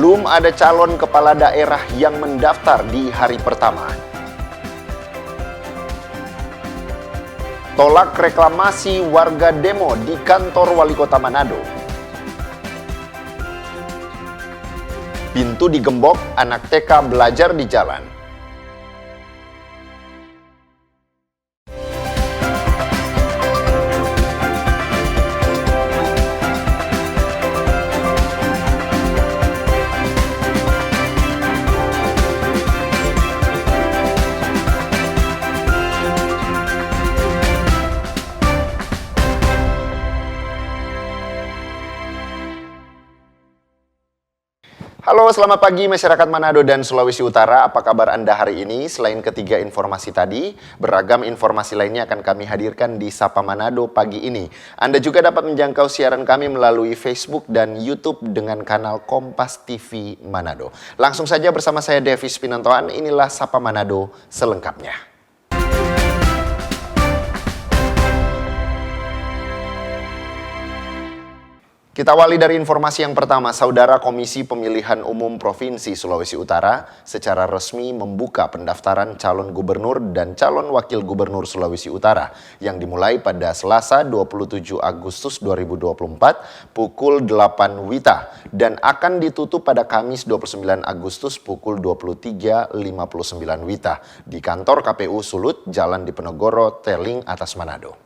Belum ada calon kepala daerah yang mendaftar di hari pertama. Tolak reklamasi warga demo di kantor Wali Kota Manado. Pintu digembok, anak TK belajar di jalan. Halo, selamat pagi masyarakat Manado dan Sulawesi Utara. Apa kabar Anda hari ini? Selain ketiga informasi tadi, beragam informasi lainnya akan kami hadirkan di Sapa Manado pagi ini. Anda juga dapat menjangkau siaran kami melalui Facebook dan YouTube dengan kanal Kompas TV Manado. Langsung saja bersama saya Davis Pinantoan, inilah Sapa Manado selengkapnya. Kita awali dari informasi yang pertama, Saudara Komisi Pemilihan Umum Provinsi Sulawesi Utara secara resmi membuka pendaftaran calon gubernur dan calon wakil gubernur Sulawesi Utara yang dimulai pada Selasa 27 Agustus 2024 pukul 8 WITA dan akan ditutup pada Kamis 29 Agustus pukul 23.59 WITA di kantor KPU Sulut, Jalan Diponegoro, Teling, Atas Manado.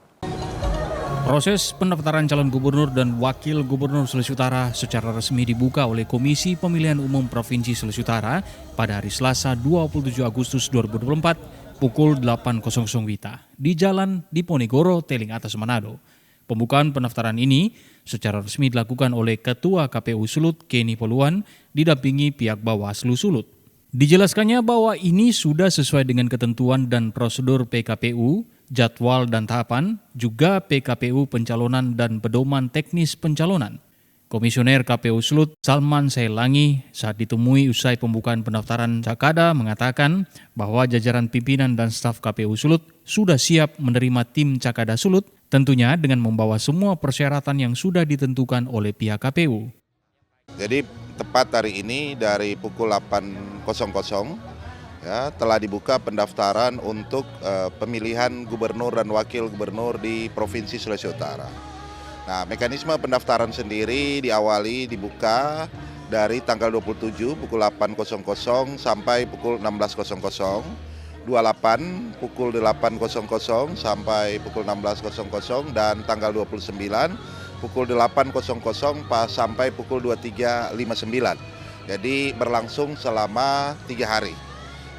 Proses pendaftaran calon gubernur dan wakil gubernur Sulawesi Utara secara resmi dibuka oleh Komisi Pemilihan Umum Provinsi Sulawesi Utara pada hari Selasa 27 Agustus 2024 pukul 8.00 WITA di Jalan Diponegoro, Teling, Atas Manado. Pembukaan pendaftaran ini secara resmi dilakukan oleh Ketua KPU Sulut, Kenny Poluan, didampingi pihak Bawaslu Sulut. Dijelaskannya bahwa ini sudah sesuai dengan ketentuan dan prosedur PKPU, jadwal dan tahapan, juga PKPU pencalonan dan pedoman teknis pencalonan. Komisioner KPU Sulut, Salman Sailangi, saat ditemui usai pembukaan pendaftaran Cakada mengatakan bahwa jajaran pimpinan dan staf KPU Sulut sudah siap menerima tim Cakada Sulut, tentunya dengan membawa semua persyaratan yang sudah ditentukan oleh pihak KPU. Jadi tepat hari ini dari pukul 8.00 ya, telah dibuka pendaftaran untuk pemilihan gubernur dan wakil gubernur di Provinsi Sulawesi Utara. Nah, mekanisme pendaftaran sendiri dibuka dari tanggal 27 pukul 8.00 sampai pukul 16.00, 28 pukul 8.00 sampai pukul 16.00 dan tanggal 29 pukul 8.00 sampai pukul 23.59. Jadi berlangsung selama 3 hari.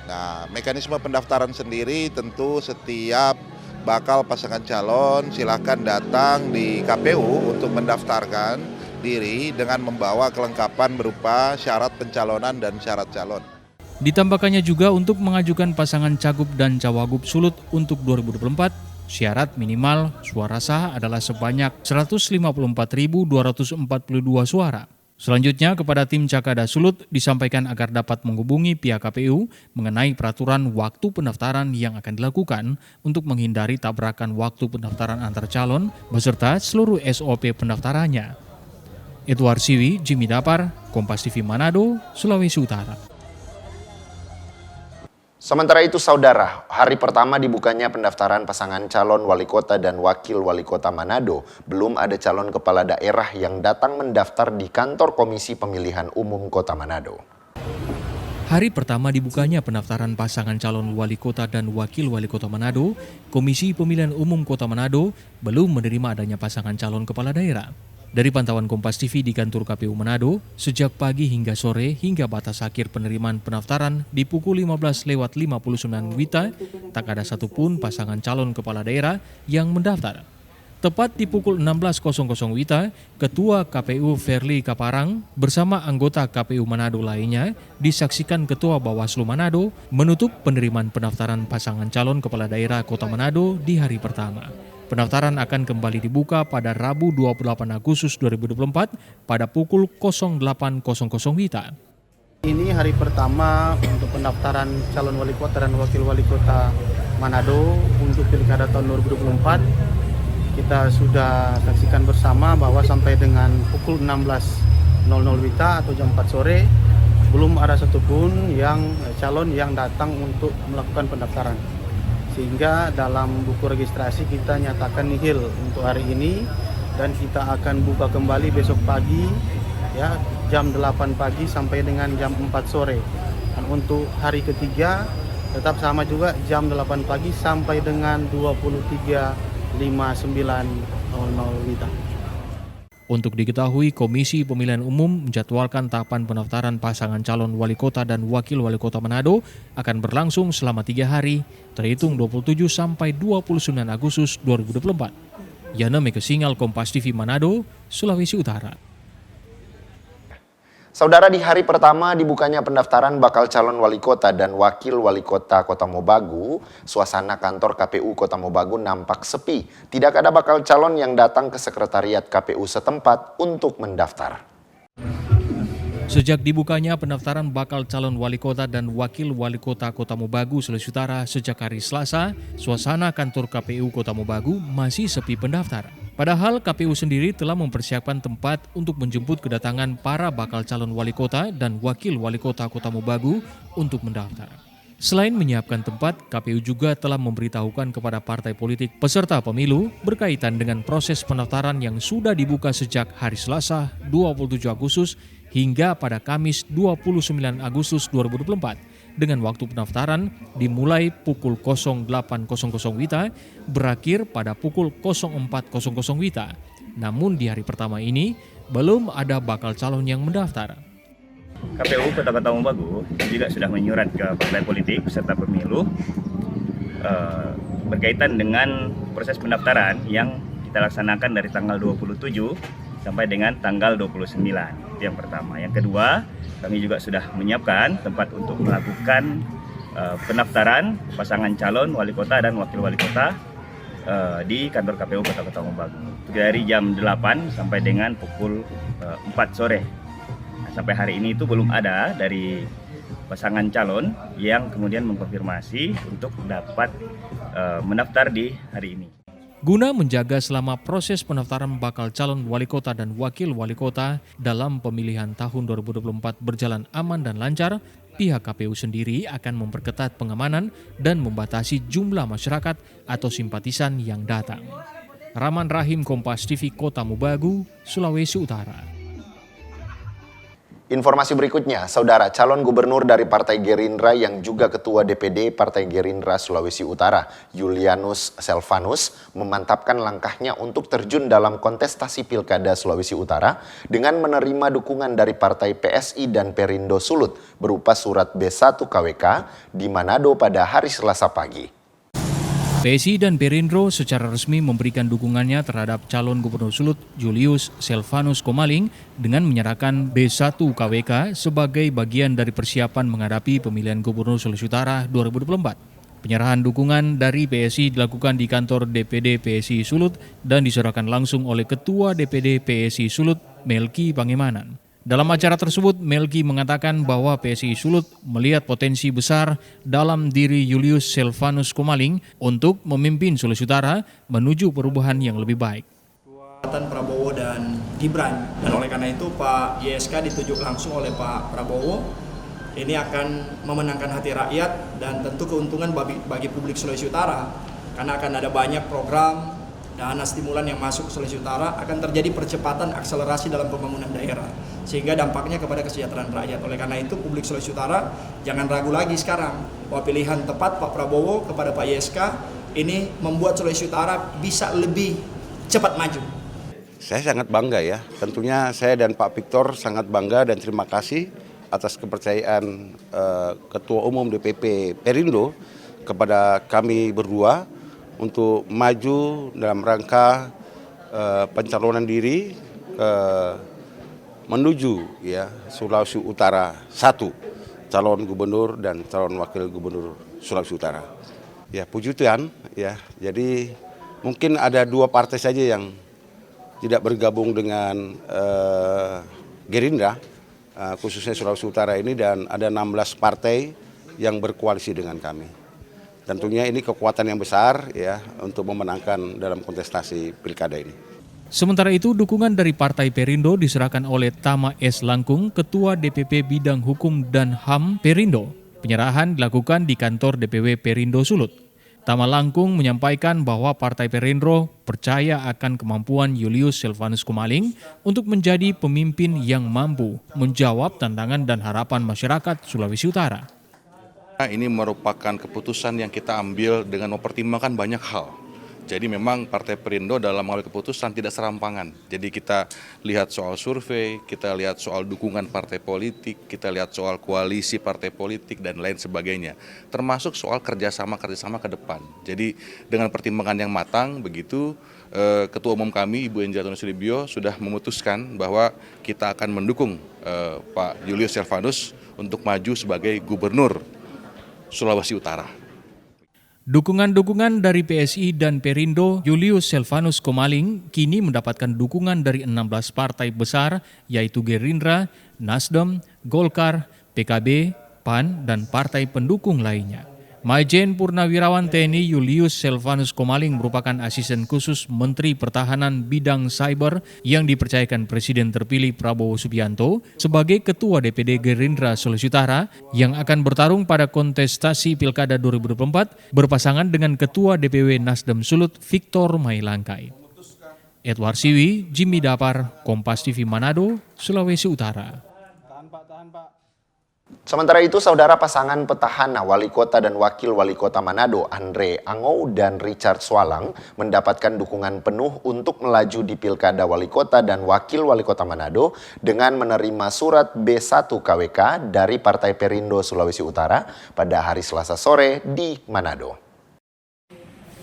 Nah, mekanisme pendaftaran sendiri tentu setiap bakal pasangan calon silakan datang di KPU untuk mendaftarkan diri dengan membawa kelengkapan berupa syarat pencalonan dan syarat calon. Ditambahkannya juga untuk mengajukan pasangan cagup dan cawagup Sulut untuk 2024, syarat minimal suara sah adalah sebanyak 154.242 suara. Selanjutnya kepada tim Cakada Sulut disampaikan agar dapat menghubungi pihak KPU mengenai peraturan waktu pendaftaran yang akan dilakukan untuk menghindari tabrakan waktu pendaftaran antar calon beserta seluruh SOP pendaftarannya. Edward Siwi, Jimmy Dapar, Kompas TV Manado, Sulawesi Utara. Sementara itu, Saudara, hari pertama dibukanya pendaftaran pasangan calon wali kota dan wakil wali kota Manado, belum ada calon kepala daerah yang datang mendaftar di kantor Komisi Pemilihan Umum Kota Manado. Hari pertama dibukanya pendaftaran pasangan calon wali kota dan wakil wali kota Manado, Komisi Pemilihan Umum Kota Manado belum menerima adanya pasangan calon kepala daerah. Dari pantauan Kompas TV di kantor KPU Manado, sejak pagi hingga sore hingga batas akhir penerimaan pendaftaran di pukul 15.59 WITA, tak ada satupun pasangan calon kepala daerah yang mendaftar. Tepat di pukul 16.00 WITA, Ketua KPU Verly Kaparang bersama anggota KPU Manado lainnya disaksikan Ketua Bawaslu Manado menutup penerimaan pendaftaran pasangan calon kepala daerah Kota Manado di hari pertama. Pendaftaran akan kembali dibuka pada Rabu 28 Agustus 2024 pada pukul 08.00 WITA. Ini hari pertama untuk pendaftaran calon wali kota dan wakil wali kota Manado untuk Pilkada tahun 2024. Kita sudah saksikan bersama bahwa sampai dengan pukul 16.00 WITA atau jam 4 sore belum ada satupun calon yang datang untuk melakukan pendaftaran. Sehingga dalam buku registrasi kita nyatakan nihil untuk hari ini, dan kita akan buka kembali besok pagi ya jam 8 pagi sampai dengan jam 4 sore. Dan untuk hari ketiga tetap sama juga jam 8 pagi sampai dengan 23.59.00 WITA. Untuk diketahui, Komisi Pemilihan Umum menjadwalkan tahapan pendaftaran pasangan calon wali kota dan wakil wali kota Manado akan berlangsung selama 3 hari, terhitung 27 sampai 29 Agustus 2024. Yana Mega Singal, Kompas TV Manado, Sulawesi Utara. Saudara, di hari pertama dibukanya pendaftaran bakal calon wali kota dan wakil wali kota Kota Mobagu, suasana kantor KPU Kota Mobagu nampak sepi. Tidak ada bakal calon yang datang ke sekretariat KPU setempat untuk mendaftar. Sejak dibukanya pendaftaran bakal calon wali kota dan wakil wali kota Kota Mobagu, Sulawesi Utara sejak hari Selasa, suasana kantor KPU Kota Mobagu masih sepi pendaftar. Padahal KPU sendiri telah mempersiapkan tempat untuk menjemput kedatangan para bakal calon wali kota dan wakil wali kota Kota Mobagu untuk mendaftar. Selain menyiapkan tempat, KPU juga telah memberitahukan kepada partai politik peserta pemilu berkaitan dengan proses pendaftaran yang sudah dibuka sejak hari Selasa 27 Agustus hingga pada Kamis 29 Agustus 2024. Dengan waktu pendaftaran dimulai pukul 08.00 WITA, berakhir pada pukul 04.00 WITA. Namun di hari pertama ini belum ada bakal calon yang mendaftar. KPU Kota Mobagu juga sudah menyurat ke partai politik peserta pemilu berkaitan dengan proses pendaftaran yang kita laksanakan dari tanggal 27 sampai dengan tanggal 29. Itu yang pertama. Yang kedua, kami juga sudah menyiapkan tempat untuk melakukan pendaftaran pasangan calon wali kota dan wakil wali kota di kantor KPU Kota Mobagu dari jam 8 sampai dengan pukul 4 sore. Nah, sampai hari ini itu belum ada dari pasangan calon yang kemudian mengkonfirmasi untuk dapat mendaftar di hari ini. Guna menjaga selama proses pendaftaran bakal calon wali kota dan wakil wali kota dalam pemilihan tahun 2024 berjalan aman dan lancar, pihak KPU sendiri akan memperketat pengamanan dan membatasi jumlah masyarakat atau simpatisan yang datang. Rahman Rahim, Kompas TV Kota Mobagu, Sulawesi Utara. Informasi berikutnya, saudara, calon gubernur dari Partai Gerindra yang juga Ketua DPD Partai Gerindra Sulawesi Utara, Julianus Selvanus, memantapkan langkahnya untuk terjun dalam kontestasi Pilkada Sulawesi Utara dengan menerima dukungan dari Partai PSI dan Perindo Sulut berupa surat B1 KWK di Manado pada hari Selasa pagi. PSI dan Perindo secara resmi memberikan dukungannya terhadap calon gubernur Sulut Julius Selvanus Komaling dengan menyerahkan B1 KWK sebagai bagian dari persiapan menghadapi pemilihan gubernur Sulawesi Utara 2024. Penyerahan dukungan dari PSI dilakukan di kantor DPD PSI Sulut dan diserahkan langsung oleh Ketua DPD PSI Sulut Melki Pangemanan. Dalam acara tersebut, Melki mengatakan bahwa PSI Sulut melihat potensi besar dalam diri Julius Selvanus Komaling untuk memimpin Sulawesi Utara menuju perubahan yang lebih baik. Prabowo dan Gibran, dan oleh karena itu Pak YSK ditunjuk langsung oleh Pak Prabowo. Ini akan memenangkan hati rakyat dan tentu keuntungan bagi publik Sulawesi Utara, karena akan ada banyak program dana stimulan yang masuk ke Sulawesi Utara, akan terjadi percepatan akselerasi dalam pembangunan daerah, sehingga dampaknya kepada kesejahteraan rakyat. Oleh karena itu publik Sulawesi Utara jangan ragu lagi sekarang bahwa pilihan tepat Pak Prabowo kepada Pak YSK ini membuat Sulawesi Utara bisa lebih cepat maju. Saya sangat bangga ya, tentunya saya dan Pak Victor sangat bangga dan terima kasih atas kepercayaan Ketua Umum DPP Perindo kepada kami berdua untuk maju dalam rangka pencalonan diri menuju ya Sulawesi Utara 1, calon gubernur dan calon wakil gubernur Sulawesi Utara. Ya puji Tuhan ya, jadi mungkin ada 2 partai saja yang tidak bergabung dengan Gerindra, khususnya Sulawesi Utara ini, dan ada 16 partai yang berkoalisi dengan kami. Tentunya ini kekuatan yang besar ya untuk memenangkan dalam kontestasi pilkada ini. Sementara itu, dukungan dari Partai Perindo diserahkan oleh Tama S. Langkung, Ketua DPP Bidang Hukum dan HAM Perindo. Penyerahan dilakukan di kantor DPW Perindo Sulut. Tama Langkung menyampaikan bahwa Partai Perindo percaya akan kemampuan Julius Silvanus Komaling untuk menjadi pemimpin yang mampu menjawab tantangan dan harapan masyarakat Sulawesi Utara. Ini merupakan keputusan yang kita ambil dengan mempertimbangkan banyak hal. Jadi memang Partai Perindo dalam mengambil keputusan tidak serampangan. Jadi kita lihat soal survei, kita lihat soal dukungan partai politik, kita lihat soal koalisi partai politik dan lain sebagainya. Termasuk soal kerjasama ke depan. Jadi dengan pertimbangan yang matang begitu, Ketua Umum kami Ibu Enja Tony Sulibyo sudah memutuskan bahwa kita akan mendukung Pak Julius Silvanus untuk maju sebagai Gubernur Sulawesi Utara. Dukungan-dukungan dari PSI dan Perindo, Julius Silvanus Komaling kini mendapatkan dukungan dari 16 partai besar yaitu Gerindra, Nasdem, Golkar, PKB, PAN, dan partai pendukung lainnya. Majen Purnawirawan TNI Julius Silvanus Komaling merupakan asisten khusus Menteri Pertahanan Bidang Cyber yang dipercayakan Presiden terpilih Prabowo Subianto sebagai Ketua DPD Gerindra Sulawesi Utara yang akan bertarung pada kontestasi Pilkada 2024 berpasangan dengan Ketua DPW Nasdem Sulut Victor Mailangkai. Edward Siwi, Jimmy Dapar, Kompas TV Manado, Sulawesi Utara. Sementara itu, saudara pasangan petahana wali kota dan wakil wali kota Manado, Andre Angou dan Richard Swalang, mendapatkan dukungan penuh untuk melaju di Pilkada Wali Kota dan Wakil Wali Kota Manado dengan menerima surat B1 KWK dari Partai Perindo Sulawesi Utara pada hari Selasa sore di Manado.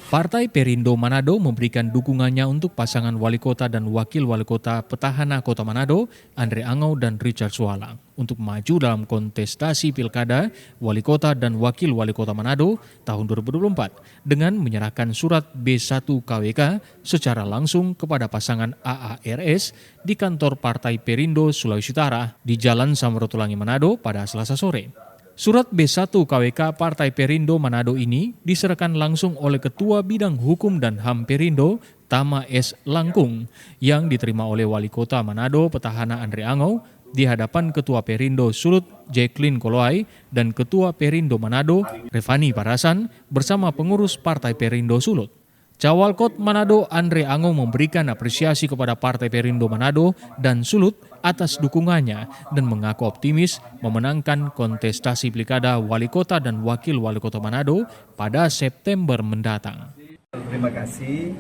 Partai Perindo Manado memberikan dukungannya untuk pasangan wali kota dan wakil wali kota petahana Kota Manado, Andre Angou dan Richard Swalang, untuk maju dalam kontestasi Pilkada Wali Kota dan Wakil Wali Kota Manado tahun 2024 dengan menyerahkan surat B1 KWK secara langsung kepada pasangan AARS di kantor Partai Perindo Sulawesi Utara di Jalan Samratulangi Manado pada Selasa sore. Surat B1 KWK Partai Perindo Manado ini diserahkan langsung oleh Ketua Bidang Hukum dan HAM Perindo, Tama S. Langkung, yang diterima oleh Wali Kota Manado Petahana Andre Angou di hadapan Ketua Perindo Sulut Jacqueline Koloai dan Ketua Perindo Manado Revani Parasan bersama pengurus Partai Perindo Sulut. Cawalkot Manado Andre Angou memberikan apresiasi kepada Partai Perindo Manado dan Sulut atas dukungannya dan mengaku optimis memenangkan kontestasi Pilkada Wali Kota dan Wakil Wali Kota Manado pada September mendatang. Terima kasih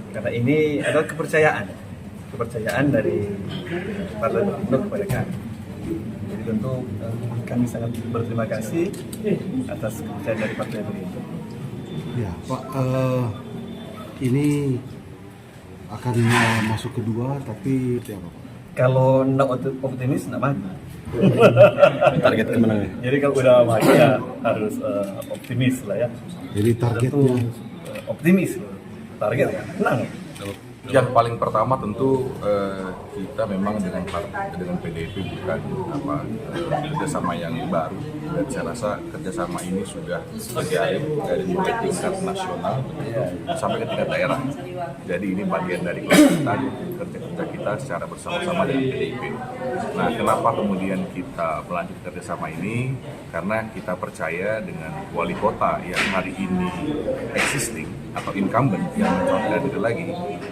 karena ini adalah kepercayaan dari Partai Perindo kepada kami. Jadi tentu kami sangat berterima kasih atas kepercayaan dari Partai Perindo. Ya Pak, ini akan masuk kedua, tapi apa Pak? Kalau tidak optimis, tidak maju. Target kemenangan. Jadi kalau udah maju ya harus optimis lah ya. Jadi targetnya optimis, target ya menang. Yang paling pertama tentu kita memang dengan PDIP bukan kerjasama yang baru, dan saya rasa kerjasama ini sudah terjadi dari mulai tingkat nasional sampai ke tingkat daerah. Jadi ini bagian dari kerja kita secara bersama-sama dengan PDIP. Nah, kenapa kemudian kita melanjutkan kerjasama ini? Karena kita percaya dengan wali kota yang hari ini existing atau incumbent yang mencalonkan diri lagi,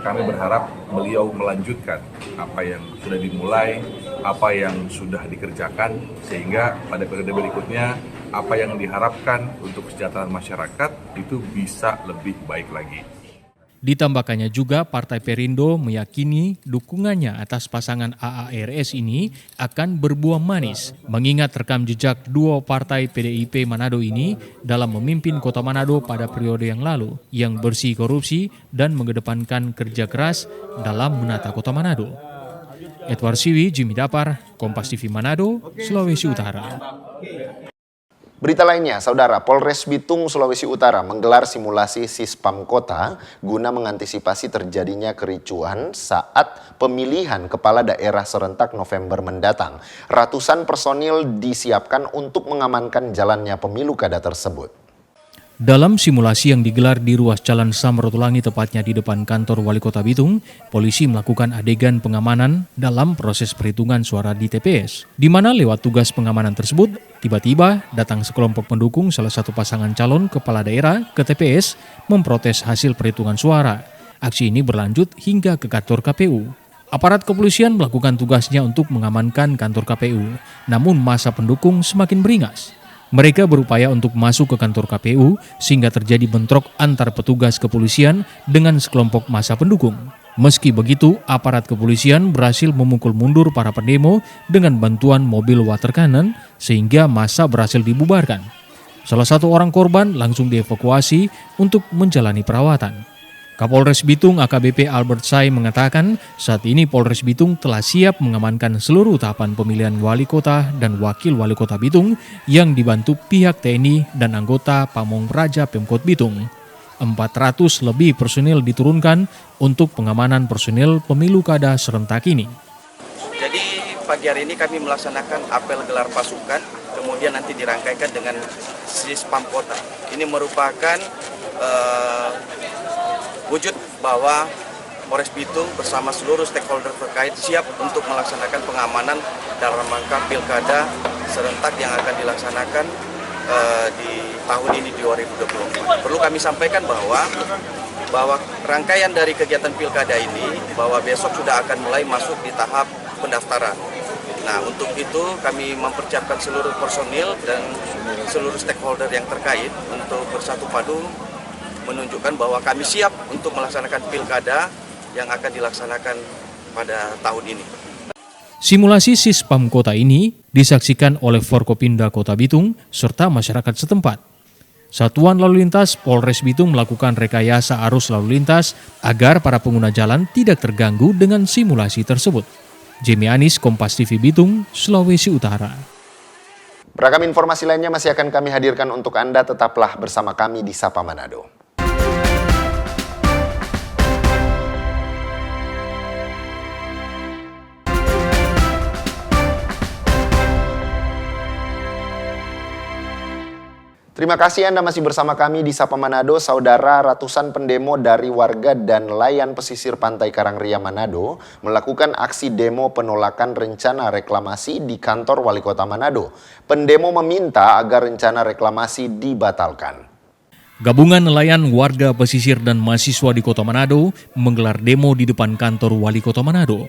kami berharap beliau melanjutkan apa yang sudah dimulai, apa yang sudah dikerjakan, sehingga pada periode berikutnya apa yang diharapkan untuk kesejahteraan masyarakat itu bisa lebih baik lagi. Ditambahkannya juga Partai Perindo meyakini dukungannya atas pasangan AARS ini akan berbuah manis, mengingat rekam jejak duo partai PDIP Manado ini dalam memimpin Kota Manado pada periode yang lalu, yang bersih korupsi dan mengedepankan kerja keras dalam menata Kota Manado. Edward Siwi, Jimmy Dapar, Kompas TV Manado, Sulawesi Utara. Berita lainnya, saudara, Polres Bitung, Sulawesi Utara menggelar simulasi Sispam Kota guna mengantisipasi terjadinya kericuhan saat pemilihan kepala daerah serentak November mendatang. Ratusan personil disiapkan untuk mengamankan jalannya pemilu kada tersebut. Dalam simulasi yang digelar di ruas Jalan Samratulangi tepatnya di depan kantor Wali Kota Bitung, polisi melakukan adegan pengamanan dalam proses perhitungan suara di TPS, di mana lewat tugas pengamanan tersebut, tiba-tiba datang sekelompok pendukung salah satu pasangan calon kepala daerah ke TPS memprotes hasil perhitungan suara. Aksi ini berlanjut hingga ke kantor KPU. Aparat kepolisian melakukan tugasnya untuk mengamankan kantor KPU, namun massa pendukung semakin beringas. Mereka berupaya untuk masuk ke kantor KPU sehingga terjadi bentrok antar petugas kepolisian dengan sekelompok massa pendukung. Meski begitu, aparat kepolisian berhasil memukul mundur para pendemo dengan bantuan mobil water cannon sehingga massa berhasil dibubarkan. Salah satu orang korban langsung dievakuasi untuk menjalani perawatan. Kapolres Bitung AKBP Albert Say mengatakan saat ini Polres Bitung telah siap mengamankan seluruh tahapan pemilihan wali kota dan wakil wali kota Bitung yang dibantu pihak TNI dan anggota Pamong Praja Pemkot Bitung. 400 lebih personil diturunkan untuk pengamanan personil pemilu kada serentak ini. Jadi pagi hari ini kami melaksanakan apel gelar pasukan, kemudian nanti dirangkaikan dengan Sispam Kota. Ini merupakan wujud bahwa Polres Bitung bersama seluruh stakeholder terkait siap untuk melaksanakan pengamanan dalam rangka pilkada serentak yang akan dilaksanakan di tahun ini 2024. Perlu kami sampaikan bahwa rangkaian dari kegiatan pilkada ini bahwa besok sudah akan mulai masuk di tahap pendaftaran. Nah, untuk itu kami mempersiapkan seluruh personil dan seluruh stakeholder yang terkait untuk bersatu padu menunjukkan bahwa kami siap untuk melaksanakan pilkada yang akan dilaksanakan pada tahun ini. Simulasi Sispam Kota ini disaksikan oleh Forkopimda Kota Bitung serta masyarakat setempat. Satuan Lalu Lintas Polres Bitung melakukan rekayasa arus lalu lintas agar para pengguna jalan tidak terganggu dengan simulasi tersebut. Jemi Anis, Kompas TV Bitung, Sulawesi Utara. Beragam informasi lainnya masih akan kami hadirkan untuk Anda, tetaplah bersama kami di Sapa Manado. Terima kasih Anda masih bersama kami di Sapa Manado. Saudara, ratusan pendemo dari warga dan nelayan pesisir pantai Karangria Manado melakukan aksi demo penolakan rencana reklamasi di kantor Wali Kota Manado. Pendemo meminta agar rencana reklamasi dibatalkan. Gabungan nelayan, warga pesisir dan mahasiswa di Kota Manado menggelar demo di depan kantor Wali Kota Manado.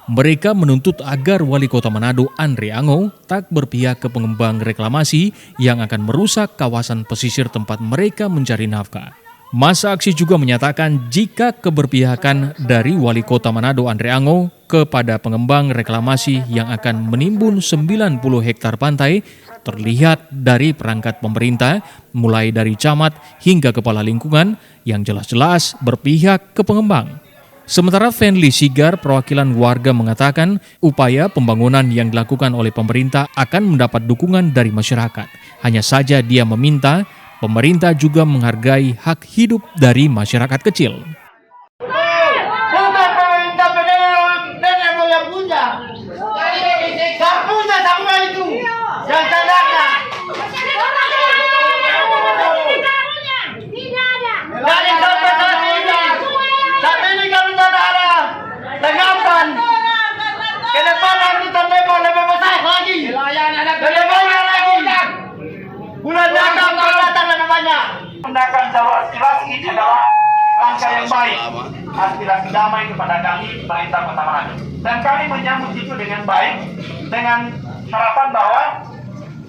Mereka menuntut agar Wali Kota Manado Andre Ango tak berpihak ke pengembang reklamasi yang akan merusak kawasan pesisir tempat mereka mencari nafkah. Masa aksi juga menyatakan jika keberpihakan dari Wali Kota Manado Andre Ango kepada pengembang reklamasi yang akan menimbun 90 hektar pantai terlihat dari perangkat pemerintah mulai dari camat hingga kepala lingkungan yang jelas-jelas berpihak ke pengembang. Sementara Fenli Sigar, perwakilan warga mengatakan upaya pembangunan yang dilakukan oleh pemerintah akan mendapat dukungan dari masyarakat. Hanya saja dia meminta pemerintah juga menghargai hak hidup dari masyarakat kecil. Bukan pemerintah nenek moyang punya. Tak punya sama itu. Yang tanahnya. Dari sampai saat ini. Saat ini kami tak ada tanggapan. Kenapa nanti terdemo lebih besar lagi? Lebih banyak lagi. Bulan datang lebih banyak. Tindakan jawab aspirasi ini adalah langkah yang baik. Aspirasi damai kepada kami, pemerintah Kota Manado. Dan kami menyambut itu dengan baik, dengan harapan bahwa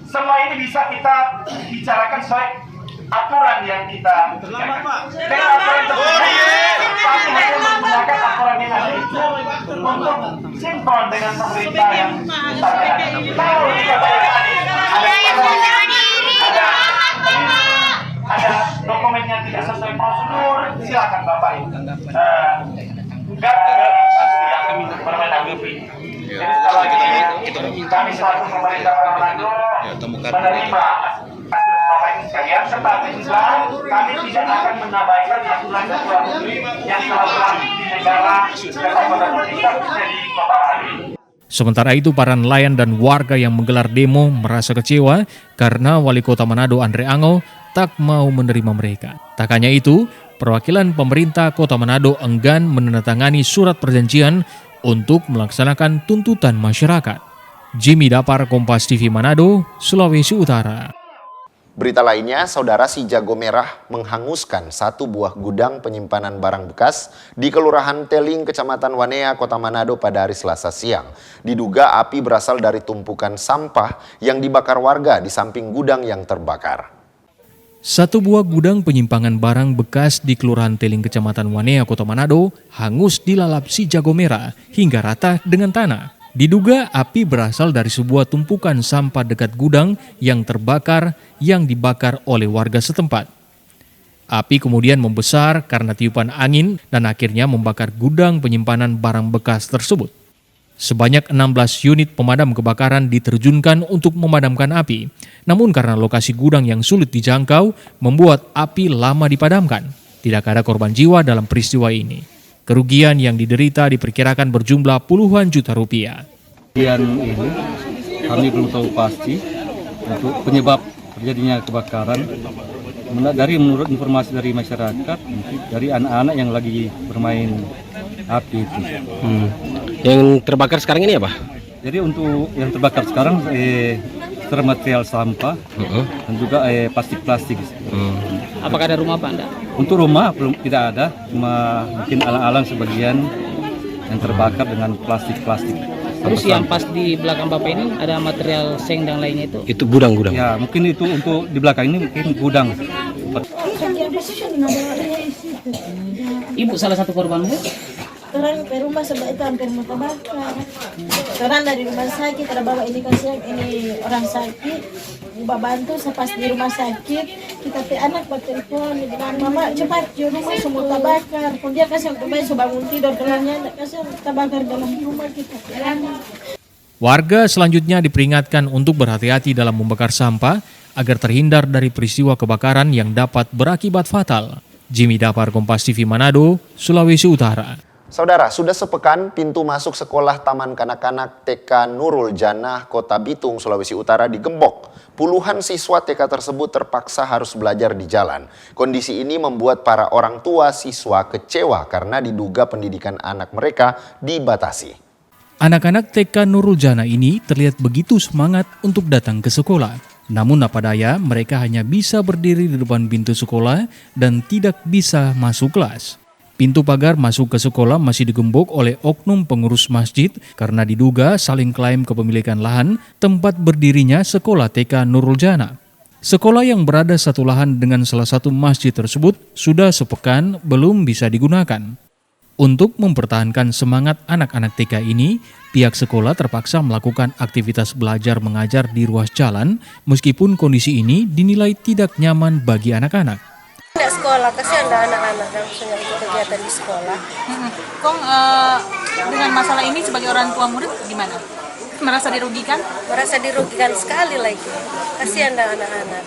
semua ini bisa kita bicarakan sesuai aturan yang kita dengan aturan tersebut, kami hanya menggunakan aturan yang ada itu untuk sinkron dengan pemerintah yang kita kalau ada dokumen yang tidak sesuai prosedur, silakan Bapak gugat yang berwenang. Jadi sekali lagi kami selaku pemerintah Kota Manado menerima sekalian, tetapi juga kami tidak akan menabaikan aturan-aturan yang telah berlaku di negara kesatuan Republik Indonesia di Kota Manado. Sementara itu, para nelayan dan warga yang menggelar demo merasa kecewa karena Wali Kota Manado Andre Angau tak mau menerima mereka. Tak hanya itu, perwakilan pemerintah Kota Manado enggan menandatangani surat perjanjian untuk melaksanakan tuntutan masyarakat. Jimmy Dapar, Kompas TV Manado, Sulawesi Utara. Berita lainnya, saudara, si jago merah menghanguskan satu buah gudang penyimpanan barang bekas di Kelurahan Teling, Kecamatan Wanea, Kota Manado pada hari Selasa siang. Diduga api berasal dari tumpukan sampah yang dibakar warga di samping gudang yang terbakar. Satu buah gudang penyimpangan barang bekas di Kelurahan Teling, Kecamatan Wanea, Kota Manado, hangus dilalap si jago merah hingga rata dengan tanah. Diduga api berasal dari sebuah tumpukan sampah dekat gudang yang terbakar yang dibakar oleh warga setempat. Api kemudian membesar karena tiupan angin dan akhirnya membakar gudang penyimpanan barang bekas tersebut. Sebanyak 16 unit pemadam kebakaran diterjunkan untuk memadamkan api. Namun karena lokasi gudang yang sulit dijangkau, membuat api lama dipadamkan. Tidak ada korban jiwa dalam peristiwa ini. Kerugian yang diderita diperkirakan berjumlah puluhan juta rupiah. Kerugian ini kami belum tahu pasti untuk penyebab terjadinya kebakaran. Menurut informasi dari masyarakat, dari anak-anak yang lagi bermain api itu. Yang terbakar sekarang ini apa? Jadi untuk yang terbakar sekarang material sampah dan juga plastik-plastik. Apakah ada rumah Pak Anda? Untuk rumah belum, tidak ada, cuma mungkin alang-alang sebagian yang terbakar dengan plastik-plastik. Terus yang pas di belakang Bapak ini ada material seng dan lainnya itu? Itu gudang-gudang? Ya, mungkin itu untuk di belakang ini mungkin gudang. Ibu salah satu korban, Bu? Orang ke rumah sebab itu hampir mau terbakar. Orang dari rumah sakit, ada bawa ini kasihan, ini orang sakit. Bapak bantu pas di rumah sakit, kita anak bertelepon, dia bilang, Mama cepat, rumah semua terbakar. Dia kasih untuk bayi, bangun tidur, gelangnya, kasih terbakar dalam rumah kita. Warga selanjutnya diperingatkan untuk berhati-hati dalam membakar sampah agar terhindar dari peristiwa kebakaran yang dapat berakibat fatal. Jimmy Dapar, Kompas TV Manado, Sulawesi Utara. Saudara, sudah sepekan pintu masuk sekolah Taman Kanak-kanak TK Nurul Janah, Kota Bitung, Sulawesi Utara digembok. Puluhan siswa TK tersebut terpaksa harus belajar di jalan. Kondisi ini membuat para orang tua siswa kecewa karena diduga pendidikan anak mereka dibatasi. Anak-anak TK Nurul Janah ini terlihat begitu semangat untuk datang ke sekolah. Namun apa daya, mereka hanya bisa berdiri di depan pintu sekolah dan tidak bisa masuk kelas. Pintu pagar masuk ke sekolah masih digembok oleh oknum pengurus masjid karena diduga saling klaim kepemilikan lahan tempat berdirinya sekolah TK Nurul Janah. Sekolah yang berada satu lahan dengan salah satu masjid tersebut sudah sepekan belum bisa digunakan. Untuk mempertahankan semangat anak-anak TK ini, pihak sekolah terpaksa melakukan aktivitas belajar mengajar di ruas jalan meskipun kondisi ini dinilai tidak nyaman bagi anak-anak. Tidak sekolah, kasihan ada anak-anak yang misalnya ikut kegiatan di sekolah. Kong dengan masalah ini sebagai orang tua murid gimana? Merasa dirugikan? Merasa dirugikan sekali lagi. Kasihan ada anak-anak.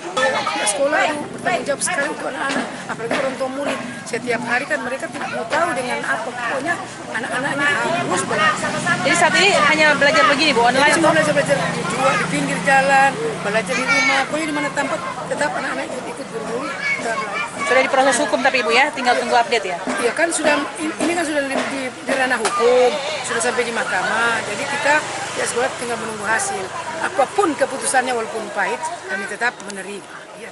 Sekolah itu bertanggung jawab sekali untuk anak-anak, apalagi orang tua murid. Setiap hari kan mereka tidak mau tahu dengan apa, pokoknya anak-anaknya harus belajar. Jadi saat ini hanya belajar begini, Bu, online? Cuma belajar di pinggir jalan, belajar di rumah, pokoknya di mana tempat tetap anak-anak ikut berguru. Sudah diproses hukum tapi Ibu ya, tinggal tunggu update ya? Iya kan sudah, ini kan sudah di ranah hukum, sudah sampai di mahkamah, jadi kita ya sekolah tinggal menunggu hasil. Apapun keputusannya walaupun pahit, kami tetap menerima. Ya.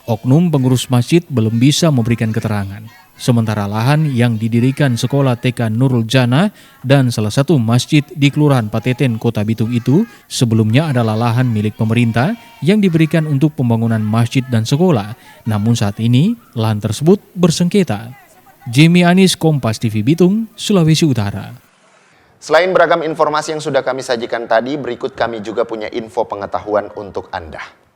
Oknum pengurus masjid belum bisa memberikan keterangan. Sementara lahan yang didirikan sekolah TK Nurul Janah dan salah satu masjid di Kelurahan Pateten, Kota Bitung itu sebelumnya adalah lahan milik pemerintah yang diberikan untuk pembangunan masjid dan sekolah. Namun saat ini lahan tersebut bersengketa. Jimmy Anis, Kompas TV Bitung, Sulawesi Utara. Selain beragam informasi yang sudah kami sajikan tadi, berikut kami juga punya info pengetahuan untuk Anda.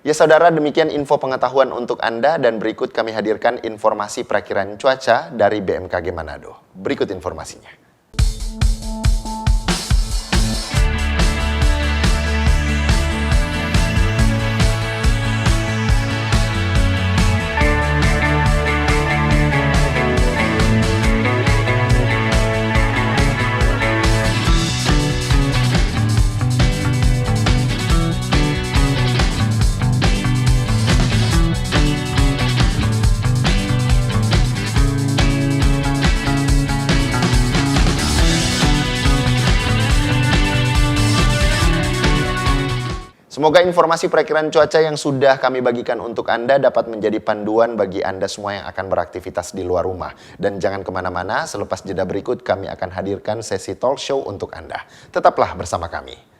Ya saudara, demikian info pengetahuan untuk Anda dan berikut kami hadirkan informasi perakiraan cuaca dari BMKG Manado. Berikut informasinya. Semoga informasi perakiraan cuaca yang sudah kami bagikan untuk Anda dapat menjadi panduan bagi Anda semua yang akan beraktivitas di luar rumah. Dan jangan kemana-mana, selepas jeda berikut kami akan hadirkan sesi talk show untuk Anda. Tetaplah bersama kami.